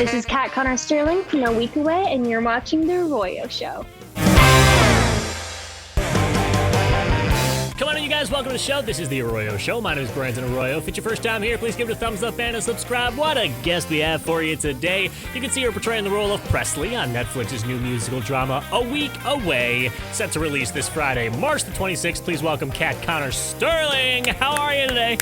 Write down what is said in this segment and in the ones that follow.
This is Kat Connor Sterling from A Week Away, and you're watching The ARROYO Show. Come on in, you guys. Welcome to the show. This is The ARROYO Show. My name is Brandon Arroyo. If it's your first time here, please give it a thumbs up and a subscribe. What a guest we have for you today. You can see her portraying the role of Presley on Netflix's new musical drama, A Week Away, set to release this Friday, March the 26th. Please welcome Kat Connor Sterling. How are you today?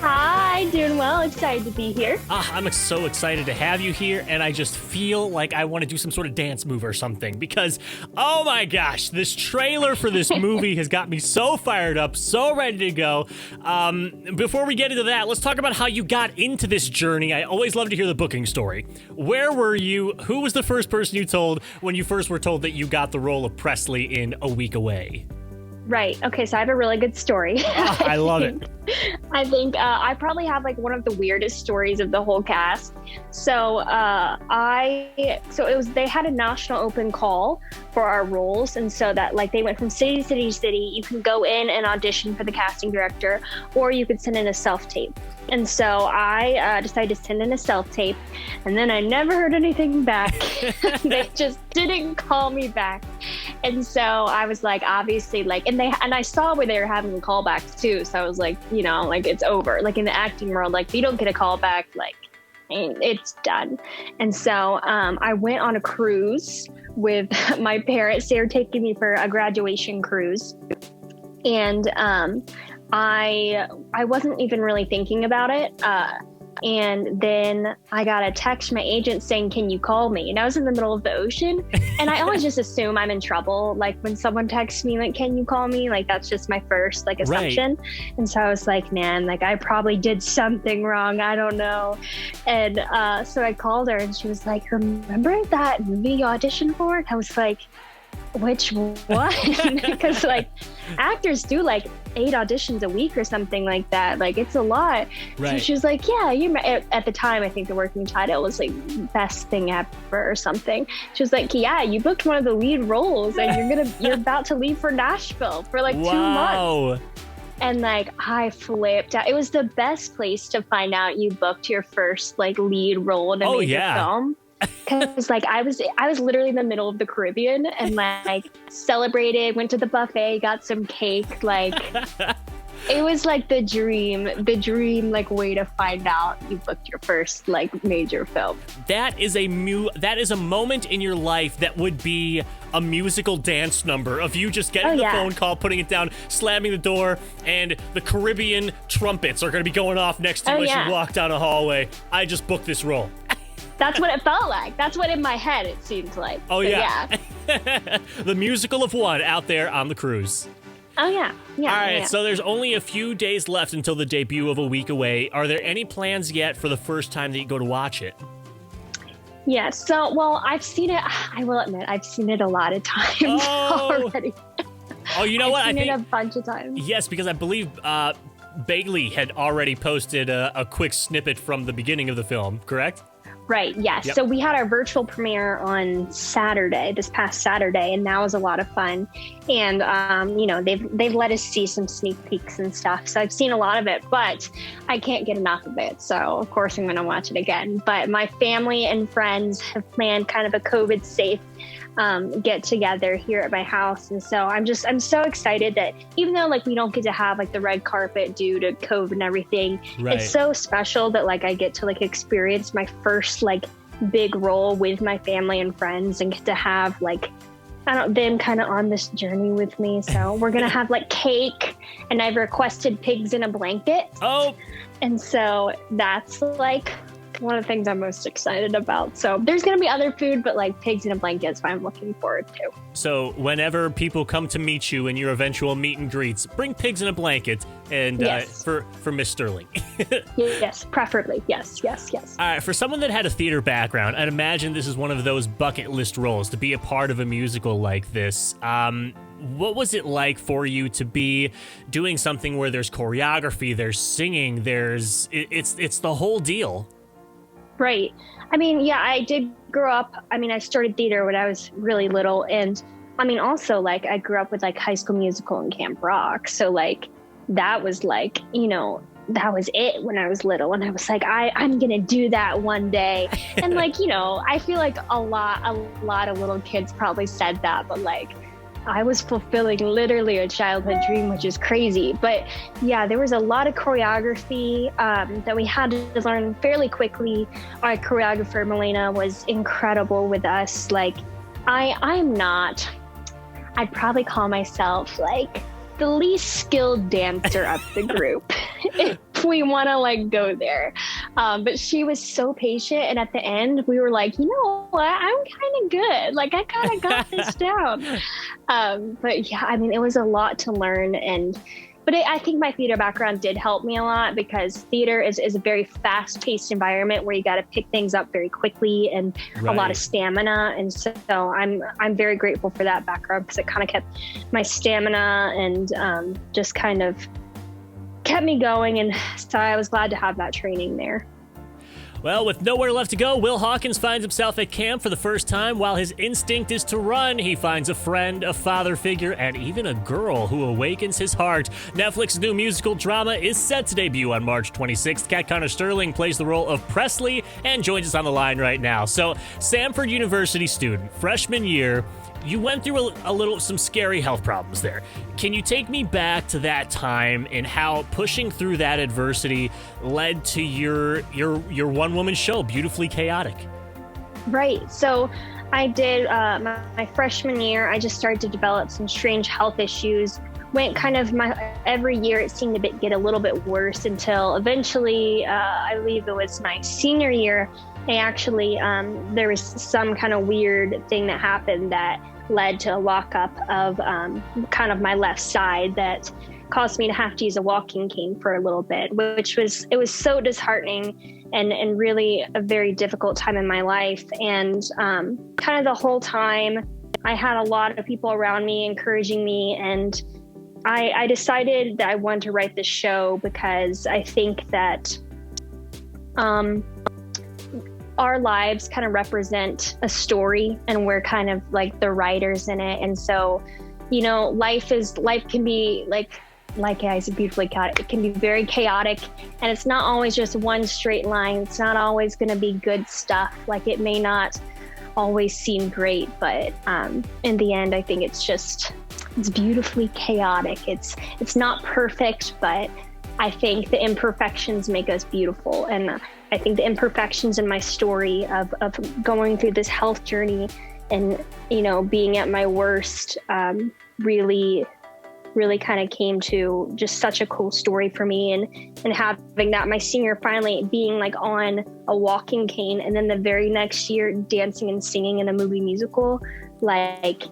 Hi, doing well. Excited to be here. I'm so excited to have you here, and I just feel like I want to do some sort of dance move or something because, oh my gosh, this trailer for this movie has got me so fired up, so ready to go. Before we get into that, let's talk about how you got into this journey. I always love to hear the booking story. Where were you? Who was the first person you told when you first were told that you got the role of Presley in A Week Away? Right. Okay, so I have a really good story. I love it. I think I probably have like one of the weirdest stories of the whole cast. So they had a national open call for our roles, and so that like they went from city to city to city. You can go in and audition for the casting director, or you could send in a self-tape. And so I decided to send in a self-tape, and then I never heard anything back. They just didn't call me back. And so I was like, obviously, like, and I saw where they were having callbacks too. So I was like, you know, like it's over. Like in the acting world, like if you don't get a call back, like it's done. And so I went on a cruise with my parents. They were taking me for a graduation cruise, and I wasn't even really thinking about it. And then I got a text from my agent saying, "Can you call me?" And I was in the middle of the ocean, and I always just assume I'm in trouble. Like when someone texts me, like, "Can you call me?" Like that's just my first like assumption. Right. And so I was like, man, like I probably did something wrong. I don't know. And so I called her, and she was like, "Remember that movie you auditioned for?" And I was like, which one? Because like actors do like 8 auditions a week or something like that. Like it's a lot. Right. So she was like, yeah, at the time, I think the working title was like best thing ever or something. She was like, yeah, you booked one of the lead roles, and you're about to leave for Nashville for like 2 months. And like I flipped out. It was the best place to find out you booked your first like lead role in a major film. Because like I was literally in the middle of the Caribbean and like celebrated, went to the buffet, got some cake. Like it was like the dream like way to find out you booked your first like major film. That is a moment in your life that would be a musical dance number of you just getting the phone call, putting it down, slamming the door, and the Caribbean trumpets are going to be going off next to you as you walk down a hallway. I just booked this role. That's what it felt like. That's what in my head it seems like. Oh, yeah. The musical of one out there on the cruise. Oh, yeah. All right, so there's only a few days left until the debut of A Week Away. Are there any plans yet for the first time that you go to watch it? Yes. So, well, I've seen it. I will admit, I've seen it a lot of times already. Oh, you know what? I've seen it a bunch of times. Yes, because I believe Bailey had already posted a quick snippet from the beginning of the film, correct? Right, yes. Yep. So we had our virtual premiere on this past Saturday, and that was a lot of fun. And, you know, they've let us see some sneak peeks and stuff. So I've seen a lot of it, but I can't get enough of it. So, of course, I'm going to watch it again. But my family and friends have planned kind of a COVID-safe get together here at my house. And so I'm so excited that even though like we don't get to have like the red carpet due to COVID and everything, it's so special that like I get to like experience my first like big role with my family and friends and get to have like them kind of on this journey with me. So we're gonna have like cake, and I've requested pigs in a blanket. Oh, and so that's like one of the things I'm most excited about. So there's going to be other food, but like pigs in a blanket is what I'm looking forward to. So whenever people come to meet you in your eventual meet and greets, bring pigs in a blanket and for Miss Sterling. Yes, preferably. Yes. All right. For someone that had a theater background, I'd imagine this is one of those bucket list roles to be a part of a musical like this. What was it like for you to be doing something where there's choreography, there's singing, it's the whole deal? Right. I mean, yeah, I did grow up. I mean, I started theater when I was really little. And I mean, also I grew up with like High School Musical and Camp Rock. So like that was like, you know, that was it when I was little. And I was like, I'm going to do that one day. And like, you know, I feel like a lot of little kids probably said that, but like, I was fulfilling literally a childhood dream, which is crazy. But yeah, there was a lot of choreography that we had to learn fairly quickly. Our choreographer, Milena, was incredible with us. Like, I'd probably call myself like the least skilled dancer of the group, if we want to like go there. But she was so patient. And at the end, we were like, you know what? I'm kind of good. Like, I kind of got this down. But yeah, I mean, it was a lot to learn. But I think my theater background did help me a lot, because theater is a very fast-paced environment where you got to pick things up very quickly and a lot of stamina. And so I'm very grateful for that background, because it kind of kept my stamina and just kind of kept me going. And so I was glad to have that training there. Well, with nowhere left to go, Will Hawkins finds himself at camp for the first time. While his instinct is to run, he finds a friend, a father figure, and even a girl who awakens his heart. Netflix's new musical drama is set to debut on March 26th. Kat Connor Sterling plays the role of Presley and joins us on the line right now. So, Samford University student, freshman year, you went through some scary health problems there. Can you take me back to that time and how pushing through that adversity led to your one-woman show, Beautifully Chaotic? Right. So I did my freshman year. I just started to develop some strange health issues. Went kind of every year it seemed to get a little bit worse until eventually, I believe it was my senior year. I actually, there was some kind of weird thing that happened that led to a lockup of kind of my left side that caused me to have to use a walking cane for a little bit, it was so disheartening and really a very difficult time in my life. And kind of the whole time I had a lot of people around me encouraging me, and I decided that I wanted to write this show because I think that our lives kind of represent a story, and we're kind of like the writers in it. And so, you know, life can be like I said, beautifully chaotic. It can be very chaotic, and it's not always just one straight line. It's not always going to be good stuff. Like, it may not always seem great, but in the end, I think it's beautifully chaotic. It's not perfect, but I think the imperfections make us beautiful. And I think the imperfections in my story of going through this health journey and, you know, being at my worst, really kind of came to just such a cool story for me. And having that my senior finally being like on a walking cane, and then the very next year dancing and singing in a movie musical, like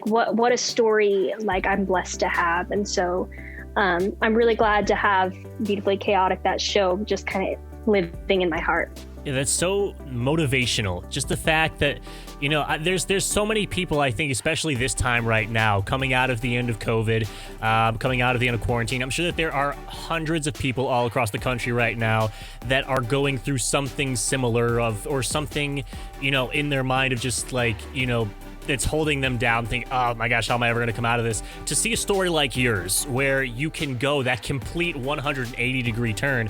what a story like I'm blessed to have. And so I'm really glad to have Beautifully Chaotic, that show, just kind of living in my heart. Yeah, that's so motivational. Just the fact that, you know, there's so many people, I think, especially this time right now, coming out of the end of COVID, coming out of the end of quarantine. I'm sure that there are hundreds of people all across the country right now that are going through something similar or something, you know, in their mind of just like, you know, it's holding them down, think, oh my gosh, how am I ever going to come out of this? To see a story like yours where you can go that complete 180-degree turn,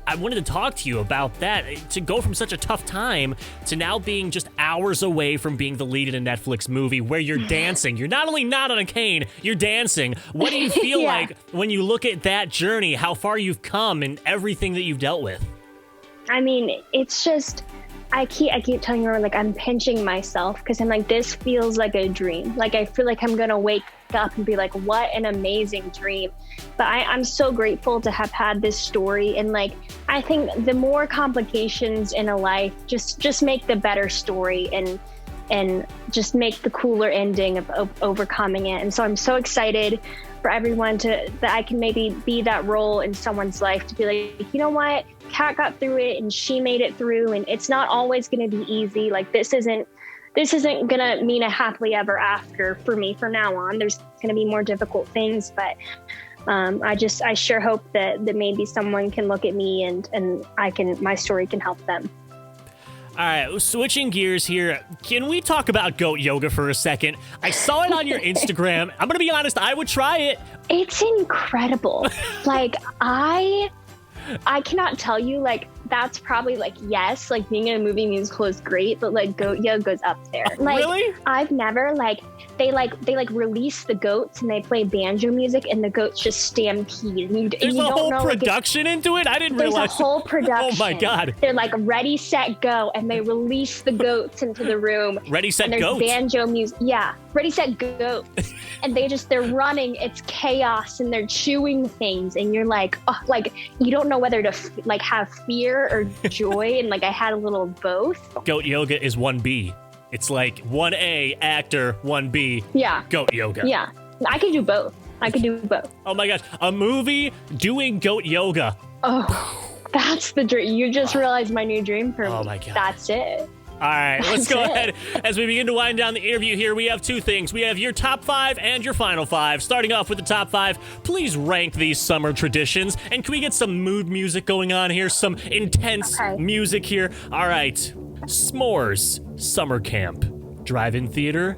I wanted to talk to you about that. To go from such a tough time to now being just hours away from being the lead in a Netflix movie where you're dancing. You're not only not on a cane, you're dancing. What do you feel like when you look at that journey, how far you've come and everything that you've dealt with? I mean, it's just... I keep telling her, like, I'm pinching myself because I'm like, this feels like a dream. Like, I feel like I'm going to wake up and be like, what an amazing dream. But I'm so grateful to have had this story. And like, I think the more complications in a life just make the better story and just make the cooler ending of overcoming it. And so I'm so excited for everyone that I can maybe be that role in someone's life to be like, you know what? Kat got through it and she made it through, and it's not always going to be easy. Like, this isn't going to mean a happily ever after for me from now on. There's going to be more difficult things, but I sure hope that maybe someone can look at me and my story can help them. All right, switching gears here. Can we talk about goat yoga for a second? I saw it on your Instagram. I'm going to be honest, I would try it. It's incredible. Like, I cannot tell you, like, that's probably, like, yes, like, being in a movie musical is great, but, like, goat yoga's up there. Like, really? I've never, like, they release the goats and they play banjo music and the goats just stampede. There's a whole production into it? I didn't realize. There's a whole production. Oh, my God. They're like, ready, set, go, and they release the goats into the room. Ready, set, and there's goats? banjo music. Yeah, ready, set, go. And they're running. It's chaos and they're chewing things. And you're like, oh, like, you don't know whether to like have fear or joy. And like, I had a little of both. Goat yoga is 1B. It's like 1A actor, 1B. Yeah. Goat yoga. Yeah. I could do both. Oh my gosh. A movie doing goat yoga. Oh, that's the dream. You just realized my new dream for me. Oh my God. That's it. All right, let's go ahead. As we begin to wind down the interview here, we have two things. We have your top 5 and your final 5. Starting off with the top 5, please rank these summer traditions. And can we get some mood music going on here? Some intense music here. All right. S'mores, summer camp, drive-in theater,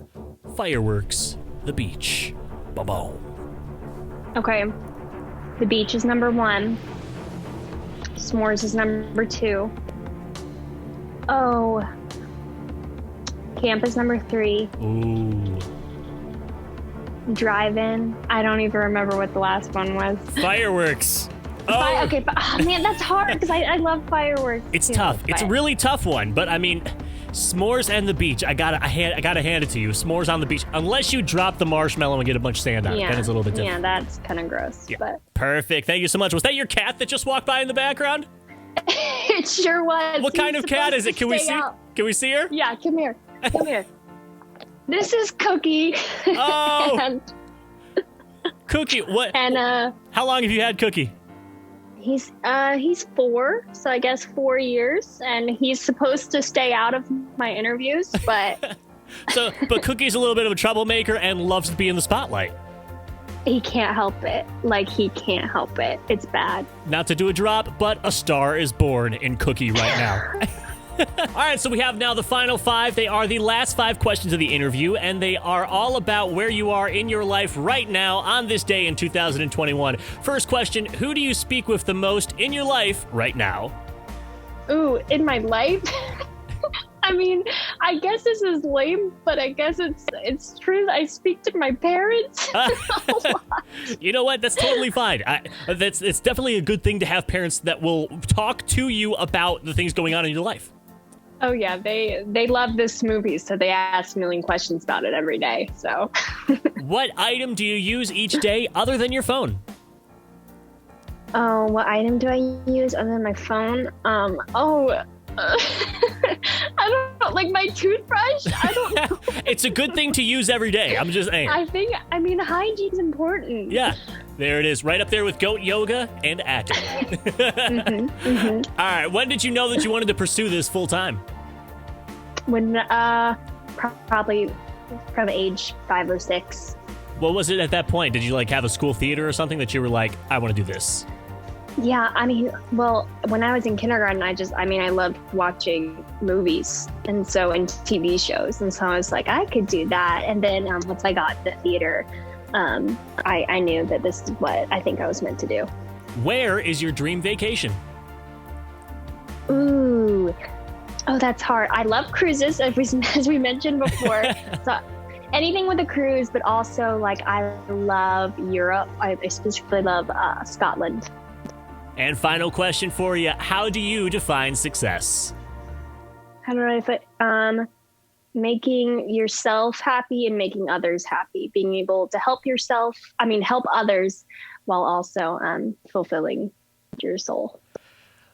fireworks, the beach. Boom. Okay. The beach is number 1. S'mores is number 2. Oh. Camp is number 3. Ooh. Drive-in. I don't even remember what the last one was. Fireworks. Oh. Okay, but oh, man, that's hard because I love fireworks. It's tough. It's a really tough one, but I mean, s'mores and the beach. I gotta hand it to you. S'mores on the beach, unless you drop the marshmallow and get a bunch of sand on it, then it's a little bit different. Yeah, that's kind of gross. Yeah. But perfect. Thank you so much. Was that your cat that just walked by in the background? It sure was. What kind of cat is it? Can we see? Can we see her? Yeah, come here. Come here. This is Cookie. Oh. and, Cookie. What? And how long have you had Cookie? He's 4, so I guess 4 years, and he's supposed to stay out of my interviews, but but Cookie's a little bit of a troublemaker and loves to be in the spotlight. He can't help it. Like, he can't help it. It's bad. Not to do a drop, but a star is born in Cookie right now. All right, so we have now the final 5. They are the last 5 questions of the interview, and they are all about where you are in your life right now on this day in 2021. First question, who do you speak with the most in your life right now? Ooh, in my life? I memean, I guess this is lame, but I guess it's true. I speak to my parents a lot. You know what? That's totally fine. It's definitely a good thing to have parents that will talk to you about the things going on in your life. Oh yeah, they love this movie, so they ask a million questions about it every day. So, what item do you use each day other than your phone? Oh, what item do I use other than my phone? I don't know, like my toothbrush? I don't know. It's a good thing to use every day. I'm just saying. I mean, hygiene's important. Yeah, there it is. Right up there with goat yoga and acting. All right, when did you know that you wanted to pursue this full time? When, probably from age 5 or 6. What was it at that point? Did you like have a school theater or something that you were like, I want to do this? Yeah, I mean, well, when I was in kindergarten, I loved watching movies and TV shows. And so I was like, I could do that. And then once I got the theater, I knew that this is what I think I was meant to do. Where is your dream vacation? Ooh. Oh, that's hard. I love cruises, as we mentioned before. So anything with a cruise, but also, like, I love Europe. I specifically love Scotland. And final question for you. How do you define success? How do I put making yourself happy and making others happy. Being able to help others while also fulfilling your soul.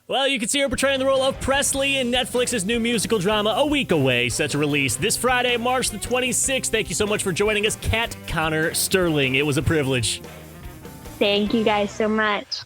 Well, you can see her portraying the role of Presley in Netflix's new musical drama, A Week Away, set to release this Friday, March the 26th. Thank you so much for joining us, Kat Connor Sterling. It was a privilege. Thank you guys so much.